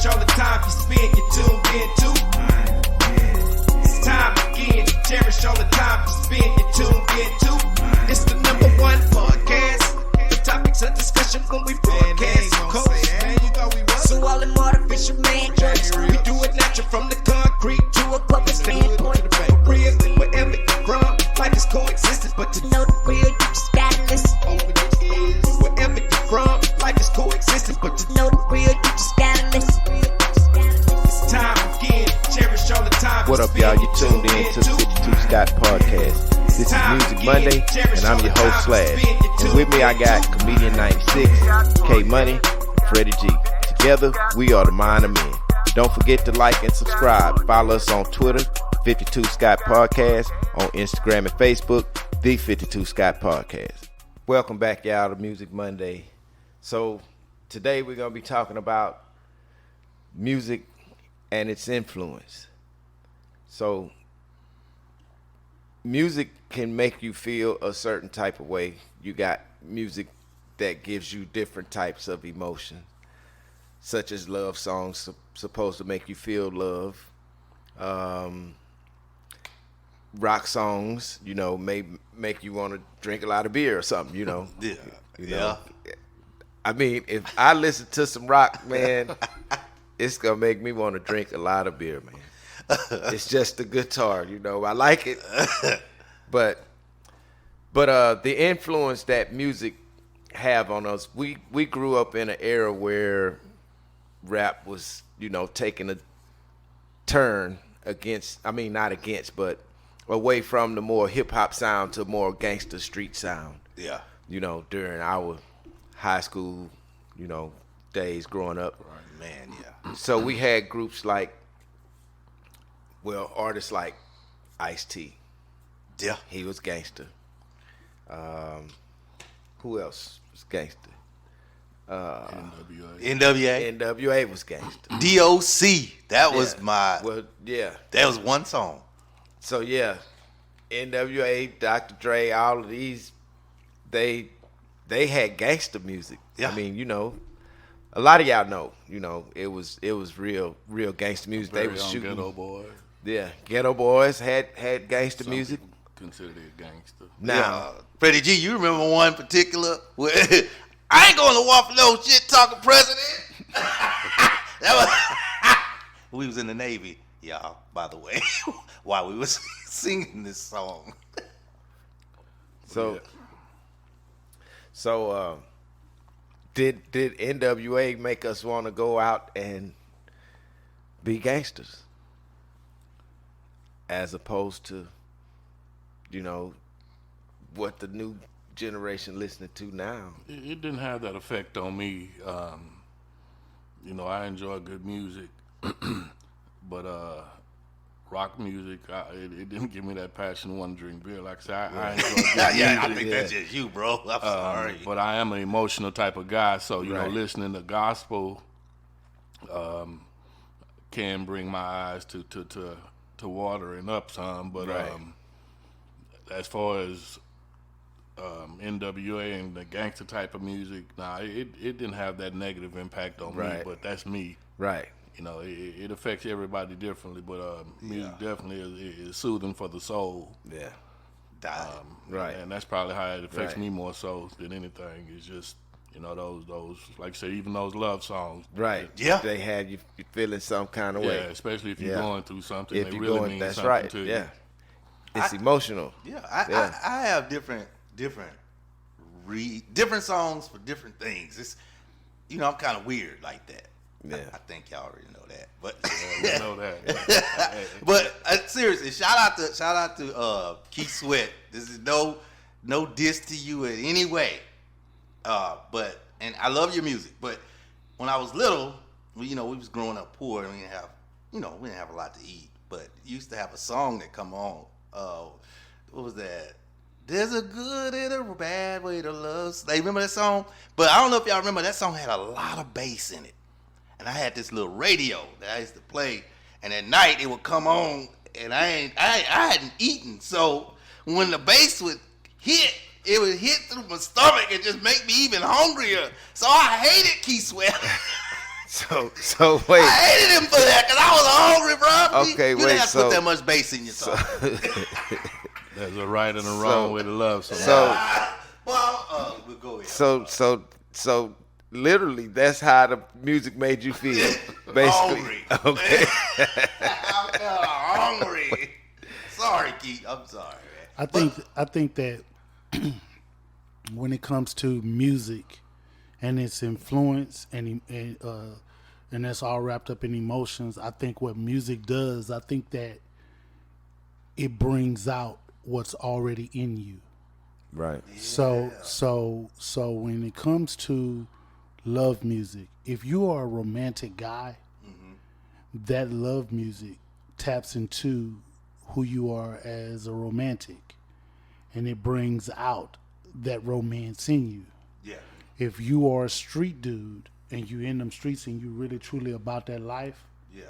cherish all the time you spend, you tuned in to. It's time again to cherish all the time you spend, you tuned in to. It's the number one podcast. The topics of discussion when we broadcast. So all them artificial man jokes, we do it natural from the concrete to a public standpoint. Real, wherever you're from, life is coexistence, but to know the real, you just gotta listen. Wherever you're from, life is coexistence, but to know the real, you just gotta listen. It's time again, cherish all the time. What up, y'all? You tuned in to the 52 Scott Podcast. This is Music Monday, and I'm your host, Slash. And with me, I got Comedian 96, K Money, Freddie G. Together, we are the Mind of Men. Don't forget to like and subscribe. Follow us on Twitter, 52 Scott Podcast, on Instagram and Facebook, the 52 Scott Podcast. Welcome back, y'all, to Music Monday. So today we're going to be talking about music and its influence. So music can make you feel a certain type of way. You got music that gives you different types of emotion, such as love songs supposed to make you feel love. Rock songs, you know, may make you want to drink a lot of beer or something, you know. Yeah. You know? I mean, if I listen to some rock, man, it's going to make me want to drink a lot of beer, man. It's just the guitar, you know. I like it. But the influence that music have on us, we grew up in an era where rap was, you know, taking a turn not against, but away from the more hip-hop sound to more gangster street sound. Yeah. You know, during our high school, you know, days growing up. Man, yeah. So we had groups like, artists like Ice-T. Yeah. He was gangster. Who else was gangster? NWA was gangster. DOC. That was my. Well, yeah. That was one song. So yeah, NWA, Dr. Dre, all of these, they had gangster music. Yeah. I mean, you know, a lot of y'all know, you know, it was real gangster music. They was shooting. Ghetto Boys. Yeah, Ghetto Boys had gangster music. Considered it gangster. Now, Freddie G, you remember one particular where I ain't going to war for no shit talking president. We was in the Navy, y'all, by the way, while we was singing this song. So did NWA make us want to go out and be gangsters as opposed to, you know, what the new generation listening to now? It didn't have that effect on me. You know, I enjoy good music, but rock music, it didn't give me that passion to want to drink beer. Like I said, I enjoy good music. I think that's just you, bro. I'm sorry. But I am an emotional type of guy, so, you know, Right. listening to gospel can bring my eyes to watering up some. But Right. as far as NWA and the gangster type of music, it didn't have that negative impact on me, Right. but that's me. Right. You know, it affects everybody differently, but music definitely is soothing for the soul. Yeah. Right. And that's probably how it affects Right. me more so than anything. It's just, you know, those like I said, even those love songs. Right. Yeah. They had you feeling some kind of Yeah, way. especially if you're Yeah. going through something. If they you're really going, mean that's something right. to you. Yeah. It's emotional. Yeah, Yeah. I have different songs for different things. It's, you know, I'm kind of weird like that. Yeah. I think y'all already know that, but We know that. but seriously, shout out to Keith Sweat. This is no diss to you in any way, but I love your music. But when I was little, we was growing up poor and we didn't have a lot to eat. But you used to have a song that come on. What was that? There's a good and a bad way to love. They remember that song? But I don't know if y'all remember, that song had a lot of bass in it. And I had this little radio that I used to play, and at night it would come on, and I hadn't eaten. So when the bass would hit, it would hit through my stomach and just make me even hungrier. So I hated Keith Sweat. So wait. I hated him for that because I was hungry, bro. Okay, you wait. didn't have to So put that much bass in your song. There's a right and a wrong way to love somebody. Well, we'll go ahead. So literally, that's how the music made you feel, basically. Hungry. Okay. I'm hungry. Sorry, Keith. I'm sorry, man. I think that when it comes to music and its influence and that's all wrapped up in emotions, I think what music does, I think that it brings out what's already in you. Right. So when it comes to love music, if you are a romantic guy, that love music taps into who you are as a romantic, and it brings out that romance in you. Yeah. If you are a street dude and you in them streets and you really truly about that life, Yeah.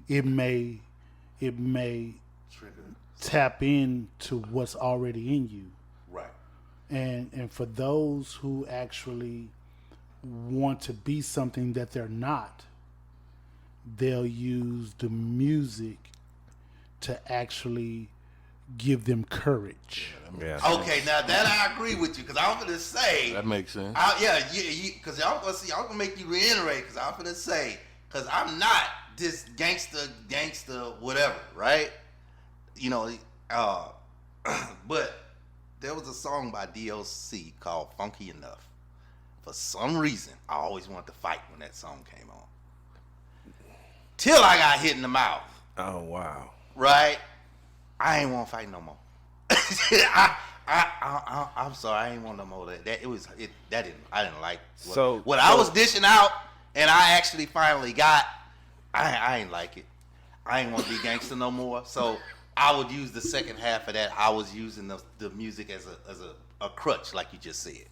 it may Trigger. tap into what's already in you. Right. And for those who actually want to be something that they're not, they'll use the music to actually give them courage. Yeah. Okay, now that I agree with you because I'm gonna say. That makes sense. Because y'all gonna make you reiterate because I'm gonna say because I'm not this gangster whatever, right? You know, but there was a song by DLC called Funky Enough. For some reason, I always wanted to fight when that song came on. Till I got hit in the mouth, Oh wow. right? I ain't want to fight no more. I'm sorry, I ain't want no more. I didn't like what I was dishing out, and I actually finally got. I ain't like it. I ain't want to be gangster no more. So I would use the second half of that. I was using the music as a crutch, like you just said,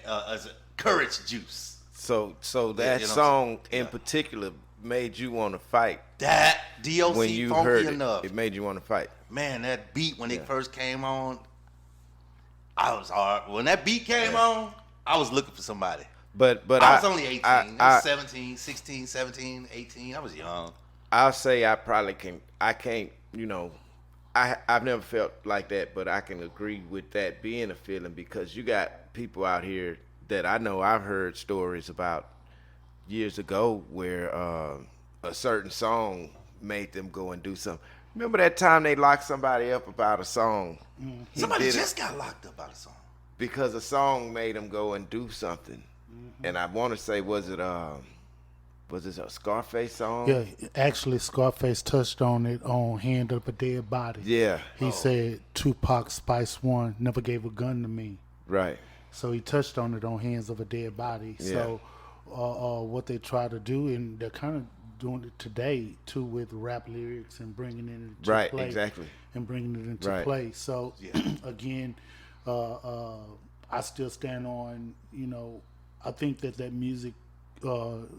as a courage juice. So that you know, song in yeah. particular made you want to fight. That DOC When you Funky heard Enough. it made you want to fight. Man, that beat when it first came on, I was hard. When that beat came on, I was looking for somebody. But I was only 18. I I was 17, 16, 17, 18. I was young. I'll say I probably can. I can't. You know, I've never felt like that, but I can agree with that being a feeling because you got people out here that I know. I've heard stories about years ago where a certain song made them go and do something. Remember that time they locked somebody up about a song? He Somebody did it just got locked up by the song. because a song made them go and do something. And I want to say, was it a Scarface song? Yeah, actually, Scarface touched on it on "Hand Up a Dead Body." Yeah. He said Tupac Spice One never gave a gun to me, Right. so he touched on it on "Hands of a Dead Body." Yeah. So, what they try to do, and they're kind of doing it today too with rap lyrics and bringing it into Right, play. exactly. And bringing it into Right. play. So, again, I still stand on, I think that music,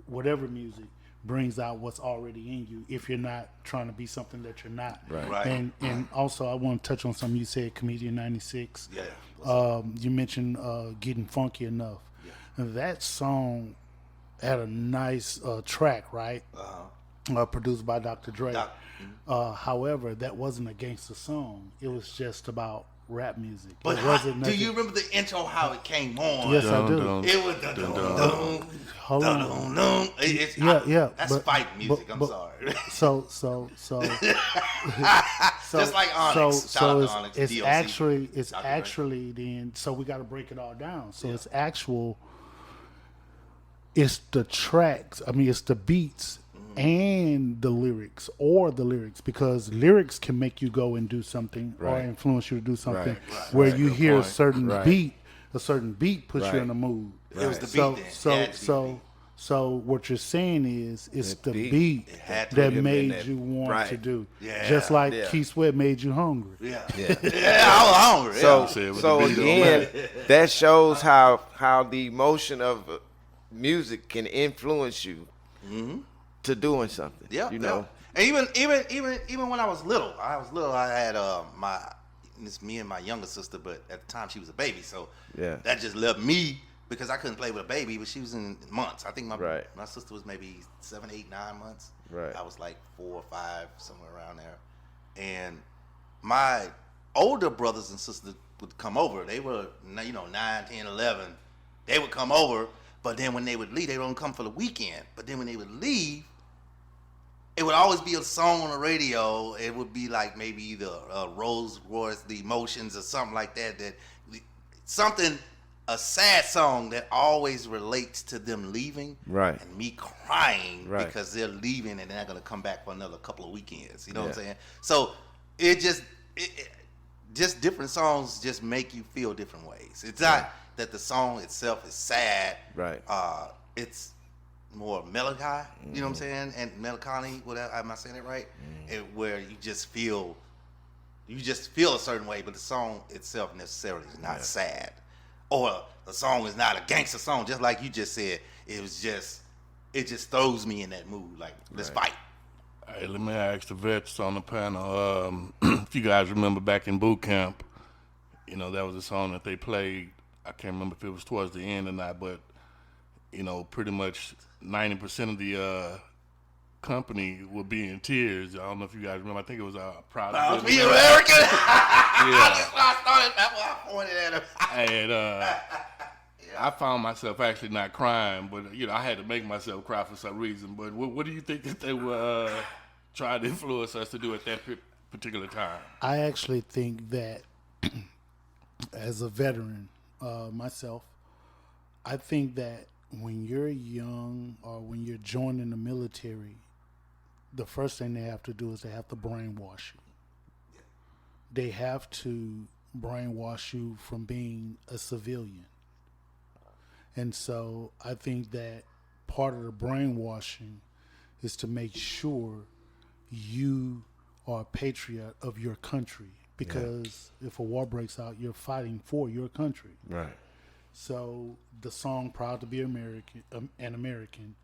whatever music, brings out what's already in you if you're not trying to be something that you're not. Right. And also, I want to touch on something you said, Comedian 96. Yeah. You mentioned Getting Funky Enough. And that song had a nice track, right? Produced by Dr. Dre. However, that wasn't a gangster song. It was just about rap music. But it wasn't do nothing. you remember the intro, how it came on? Yes, I do. It was dun-dun-dun, Hold on. dun-dun-dun. That's but- fight music. I'm but- sorry. So Just like Onyx. Shout out to Onyx, it's DOC. it's Dr. Dre. actually then. So we got to break it all down. So it's actual. It's the tracks. I mean, it's the beats and the lyrics, because lyrics can make you go and do something or Right. influence you to do something. Right. Where Right. you Good hear point. a certain Right. beat puts you Right. in a mood. It was the beat So then. It so had to be the so beat. so what you're saying is it's The the beat. beat had to that be. made That- you want right. to do. Yeah. Just like Yeah. Keith Sweat made you hungry. Yeah. Yeah. Yeah, I was hungry. So, said with so the beat on again, that shows how the emotion of music can influence you to doing something. Yeah, you know. Yeah. And even when I was little, I had it's me and my younger sister, but at the time she was a baby, so Yeah. that just left me because I couldn't play with a baby, but she was in months. I think Right. my sister was maybe 7, 8, 9 months. Right. I was like 4 or 5, somewhere around there. And my older brothers and sisters would come over. They were, 9, 10, 11. They would come over, but then when they would leave, they don't come for the weekend. But then when they would leave, it would always be a song on the radio. It would be like maybe either Rolls Royce, The Emotions, or something like that. A sad song that always relates to them leaving. Right. And me crying Right. because they're leaving and they're not going to come back for another couple of weekends. You know what I'm Yeah. saying? So it just different songs just make you feel different ways. It's not that the song itself is sad. Right. It's more melancholy, you know what I'm saying? And melancholy, whatever, am I saying it right? Where you just feel a certain way, but the song itself necessarily is not sad. Or the song is not a gangster song, just like you just said. It just throws me in that mood, like, let's fight. Hey, let me ask the vets on the panel. If you guys remember back in boot camp, that was a song that they played. I can't remember if it was towards the end or not, but, pretty much 90% of the company would be in tears. I don't know if you guys remember. I think it was Proud to Be Be American. Yeah. That's why I started. That's why I pointed at him. And I found myself actually not crying, but I had to make myself cry for some reason. But what do you think that they were trying to influence us to do at that particular time? I actually think that as a veteran myself, I think that when you're young or when you're joining the military, the first thing they have to do is they have to brainwash you. They have to brainwash you from being a civilian. And so I think that part of the brainwashing is to make sure you are a patriot of your country, because if a war breaks out, you're fighting for your country. Right. So the song "Proud to Be American," an American,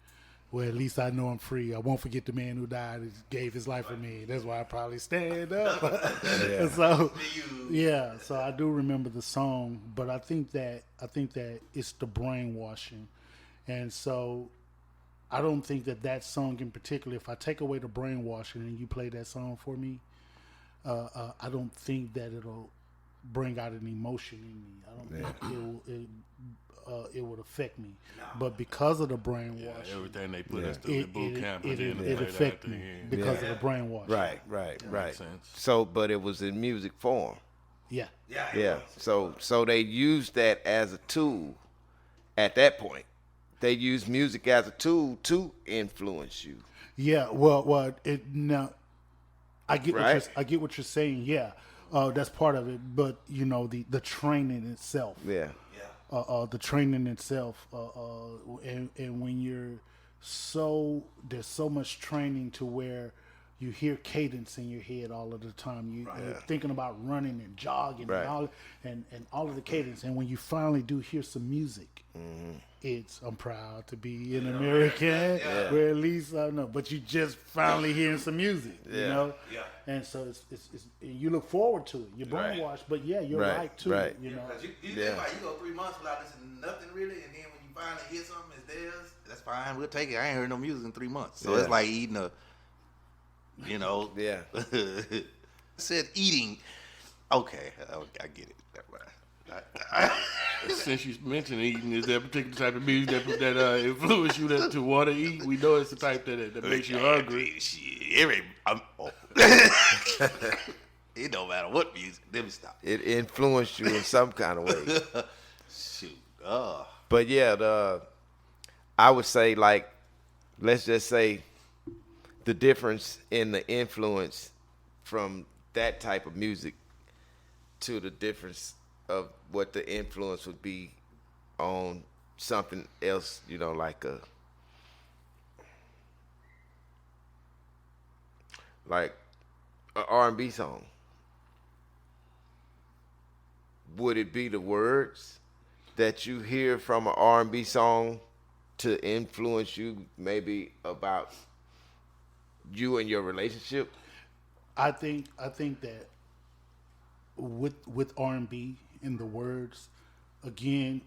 well, at least I know I'm free. I won't forget the man who died and gave his life for me. That's why I probably stand up. So so I do remember the song, but I think that it's the brainwashing, and so I don't think that song in particular. If I take away the brainwashing and you play that song for me, I don't think that it'll bring out an emotion in me. I don't think it would affect me. But because of the brainwash, everything they put us through the boot camp, it affected me because of the brainwash. Right. sense. So, but it was in music form. Yeah. Yeah. So they used that as a tool at that point. They used music as a tool to influence you. Yeah. Well. I get Right. I get what you're saying. Yeah. That's part of it. But the training itself. Yeah. The training itself, and when you're there's so much training to where you hear cadence in your head all of the time. You're thinking about running and jogging and all of the cadence. And when you finally do hear some music, I'm proud to be an American. Where at least I know, but you just finally hearing some music, And so it's you look forward to it. You're brainwashed, but you're right too. Right. You think about it, you go 3 months without listening to nothing really, and then when you finally hear something, it's theirs. That's fine. We'll take it. I ain't heard no music in 3 months, so it's like eating a. I said eating. Okay, I get it. Since you mentioned eating, is there a particular type of music that influence you to want to eat? We know it's the type that makes you hungry. It don't matter what music. Let me stop. It influenced you in some kind of way. Shoot. But I would say, like, let's just say the difference in the influence from that type of music to the difference of what the influence would be on something else, like a R&B song. Would it be the words that you hear from an R&B song to influence you maybe about you and your relationship? I think that with R&B and the words, again,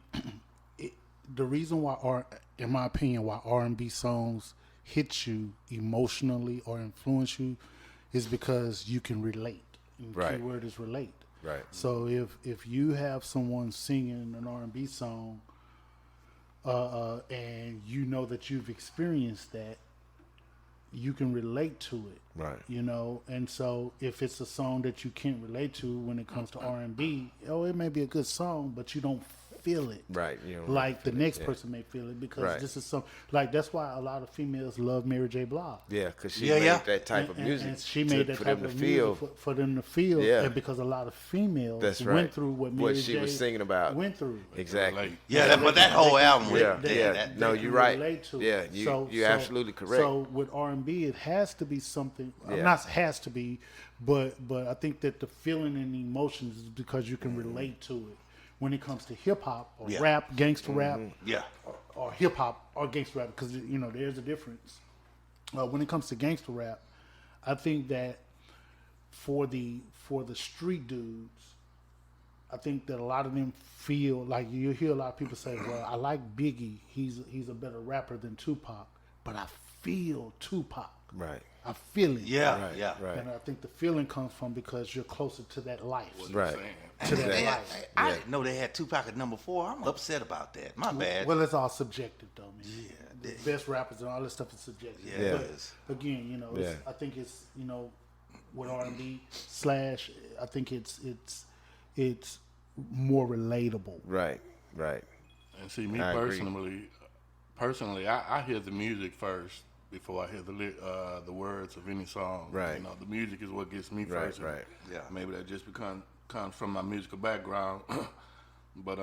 the reason why in my opinion, why R&B songs hit you emotionally or influence you is because you can relate. And the Right. key word is relate. Right. So if you have someone singing an R&B song, and you know that you've experienced that, you can relate to it. Right. You know, and so if it's a song that you can't relate to when it comes to R&B, it may be a good song, but you don't feel it. Right. You don't Like the feel it, next yeah. person may feel it because Right. this is some like that's why a lot of females love Mary J. Blige. Yeah, because she Yeah, made yeah. that type of music. And she made that for type them of to feel. music for them to feel. Yeah. And because a lot of females That's went right. through what What Mary she J. was singing about. went through. Exactly. Like, Yeah, but that whole album. Yeah, They- yeah. that- No, they you're can right. relate to Yeah, it. you're absolutely correct. So with R&B, it has to be something. Yeah. Not has to be, but I think that the feeling and the emotions is because you can relate to it. When it comes to hip hop or Yeah. rap, gangster rap, Yeah. or hip hop or gangster rap, because you know there's a difference. When it comes to gangster rap, I think that for the street dudes, I think that a lot of them feel like you hear a lot of people say, "Well, I like Biggie. He's a better rapper than Tupac, but I feel Tupac. Right. I feel it. Yeah. Right. Yeah. Right. And I think the feeling comes from because you're closer to that life, Right. to that Man, life. I didn't know they had Tupac at number 4. I'm upset about that. My bad. Well, it's all subjective, though, man. Yeah. The best rappers and all this stuff is subjective. Yeah, Yeah. it is. But again, you know, Yeah. I think it's with R&B slash, I think it's more relatable. Right. Right. And see, me I agree. personally, I hear the music first before I hear the words of any song. Right. You know, the music is what gets me Right. first. and Right. Yeah. Maybe that just comes from my musical background. But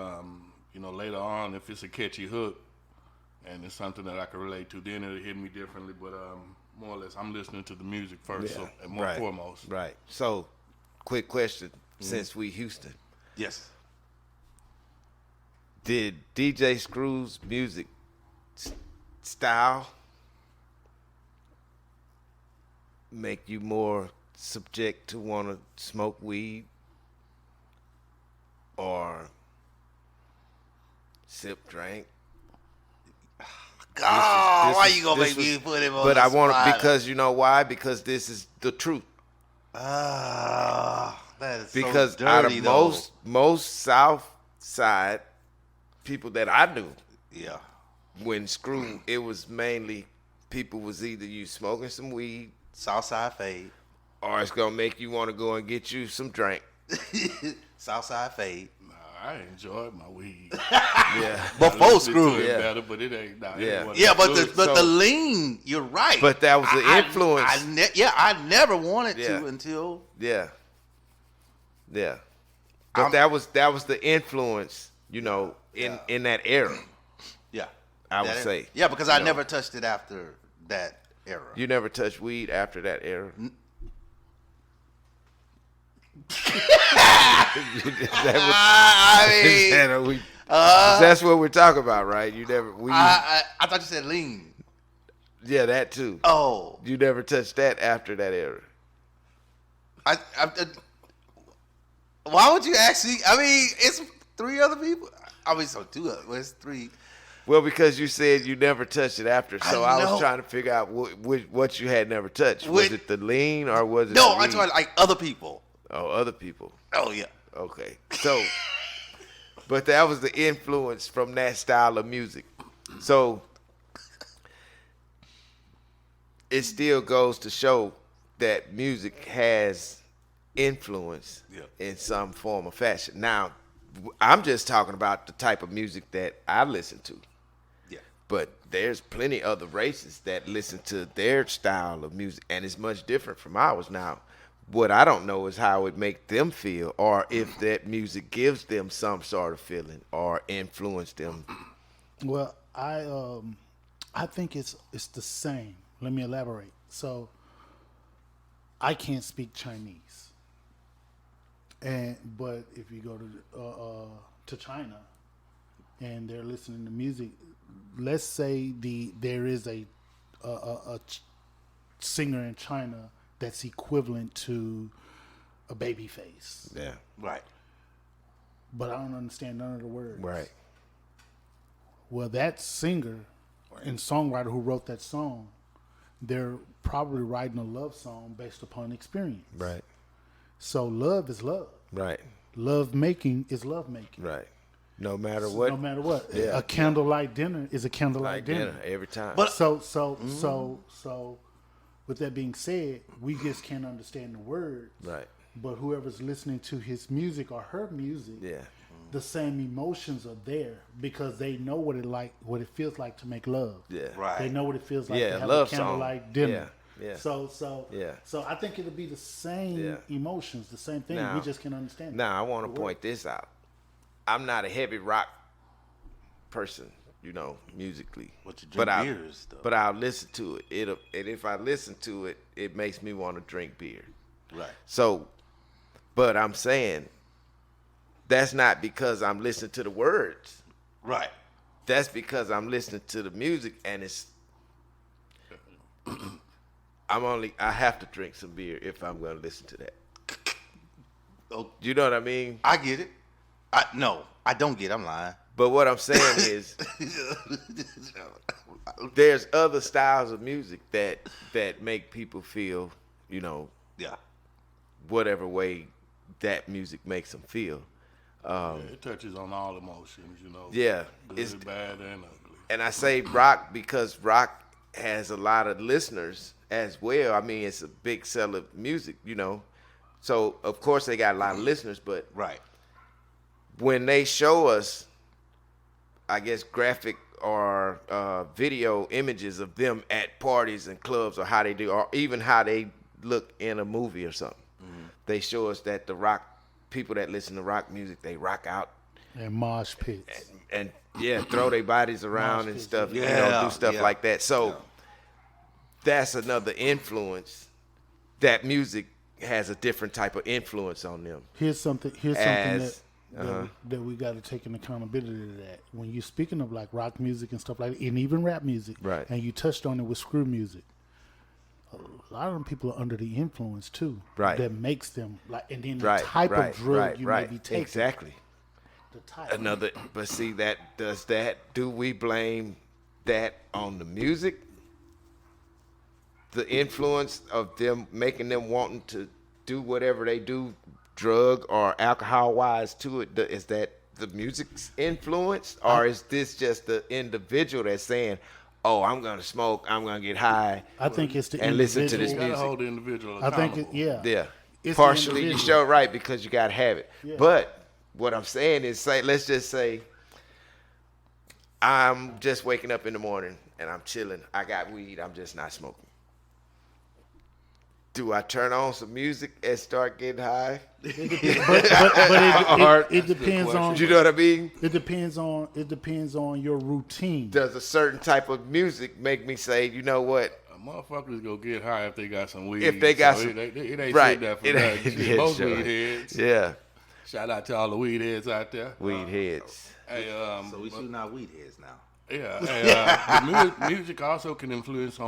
you know, later on, if it's a catchy hook and it's something that I can relate to, then it'll hit me differently. But more or less, I'm listening to the music first, so, and more right. foremost. Right. So, quick question: since we Houston, Yes. did DJ Screw's music style make you more subject to want to smoke weed or sip drink? God, this why is- you gonna this make me was- put him on But the I want spot? because you know why? Because this is the truth. That is Because so out dirty, of though. most South Side people that I knew, Yeah. when Screw, it was mainly people was either you smoking some weed Southside fade. or it's gonna make you want to go and get you some drink. Southside fade. Nah, I enjoyed my weed. Yeah, Before I listened Screw. to it Yeah. better, but it ain't. Nah, Yeah. it wasn't Yeah, but good. the So- lean, you're right. but that was the influence. I never wanted Yeah. to until Yeah, yeah. But I'm- that was the influence, you know, in that era. yeah. I would That- say. Yeah, because I know. never touched it after that era. You never touched weed after that era. I mean, That's what we're talking about, right? You never weed. I thought you said lean. Yeah, that too. Oh, You never touched that after that era. why would you actually? I mean, it's 3 other people. I mean, so 2 other. Well, it's 3. Well, because you said you never touched it after, so I was know. trying to figure out what you had never touched. Was Which- it the lean or was it? No, the I'm weed? talking like other people. Oh, other people. Oh yeah. Okay, so, but that was the influence from that style of music. So it still goes to show that music has influence Yeah. in some form or fashion. Now, I'm just talking about the type of music that I listen to. Yeah. But there's plenty other races that listen to their style of music, and it's much different from ours. Now, what I don't know is how it make them feel, or if that music gives them some sort of feeling or influence them. Well, I think it's the same. Let me elaborate. So I can't speak Chinese, but if you go to China and they're listening to music, let's say there is a singer in China that's equivalent to a Babyface, Yeah, Right. but I don't understand none of the words. right. Well, that singer and songwriter who wrote that song, they're probably writing a love song based upon experience. Right. So love is love. Right. Love making is love making. Right. No matter what. No matter what. Yeah. A candlelight dinner is a candlelight Like dinner. every time. But- So with that being said, we just can't understand the words. right. But whoever's listening to his music or her music, Yeah. the same emotions are there because they know what it feels like to make love. Yeah. Right. They know what it feels like Yeah, to have love a candlelight song. dinner. Yeah. So Yeah. So I think it'll be the same Yeah. emotions, the same thing. Now- we just can't understand. Now I want to point this out. I'm not a heavy rock person, musically. But you drink I, beers, though. But I'll listen to it. And if I listen to it, it makes me want to drink beer. Right. So, but I'm saying that's not because I'm listening to the words. Right. That's because I'm listening to the music, and it's. I have to drink some beer if I'm going to listen to that. Oh, You know what I mean? I get it. No, I don't get it. I'm lying. But what I'm saying is, there's other styles of music that make people feel, Yeah. whatever way that music makes them feel. It touches on all emotions, Yeah, good, bad, and ugly. and I say rock because rock has a lot of listeners as well. I mean, it's a big seller of music, So of course they got a lot of listeners, but Right. when they show us, I guess, graphic or video images of them at parties and clubs, or how they do, or even how they look in a movie or something, they show us that the rock people that listen to rock music, they rock out And mosh pits. and throw their bodies around and pits, stuff, yeah. do stuff Yeah. like that. So that's another influence. That music has a different type of influence on them. Here's something As- that we got to take an accountability to that. When you're speaking of like rock music and stuff like that, and even rap music, Right. and you touched on it with screw music, a lot of them people are under the influence too. Right. That makes them like, and then the Right, type right, of drug right, you right. may be taking. Exactly. The type. But see do we blame that on the music? The influence of them making them wanting to do whatever they do, drug or alcohol wise to it, is that the music's influence, or is this just the individual that's saying, "Oh, I'm gonna smoke, I'm gonna get high"? I think it's the and listen to individual. this You gotta music. hold the individual I accountable. think Yeah. It's the Partially, you individual. show right because you gotta have it. Yeah. But what I'm saying is, let's just say I'm just waking up in the morning and I'm chilling. I got weed. I'm just not smoking. Do I turn on some music and start getting high? But Or- it depends on. You know what I mean? It depends on your routine. Does a certain type of music make me say, you know what? Motherfuckers go get high if they got some weed. If they got So some- it ain't right. shit that for It ain't- nothing. yeah, Most sure. weed heads. Yeah, Shout out to all the weed heads out there. weed heads. Hey, So we shooting our weed heads now. yeah. Hey, the music also can influence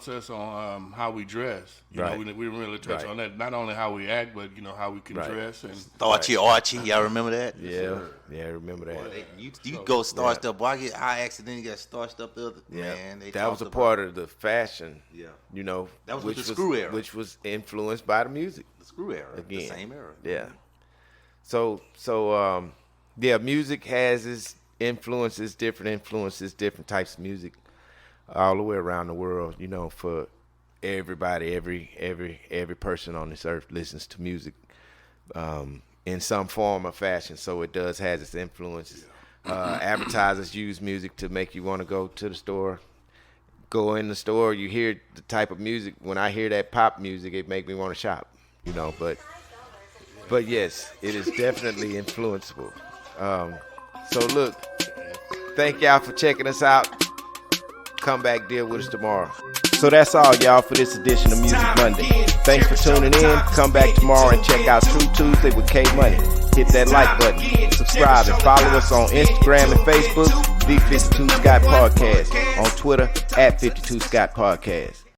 us on how we dress. Right. We didn't really touch Right. on that. Not only how we act, but how we can Right. dress and. Archie, y'all remember that? Yeah, yeah, I remember that. You go starched up. Boy, I accidentally got starched up the other. Yeah, Man, they that was a talked part of the fashion. Yeah. That was with the screw era. which was influenced by the music. about the screw era. Again. The same era. Yeah. So music has its influences, different types of music, all the way around the world. For everybody, every person on this earth listens to music in some form or fashion. So it does has its influences. Advertisers use music to make you want to go to the store. Go in the store, you hear the type of music. When I hear that pop music, it make me want to shop. But yes, it is definitely influenceable. So look, thank y'all for checking us out. Come back, deal with us tomorrow. So that's all, y'all, for this edition of Music Monday. Thanks for tuning in. Come back tomorrow and check out True Tuesday with K Money. Hit that like button, subscribe, and follow us on Instagram and Facebook, The 52 Scott Podcast, on Twitter, @52 Scott Podcast.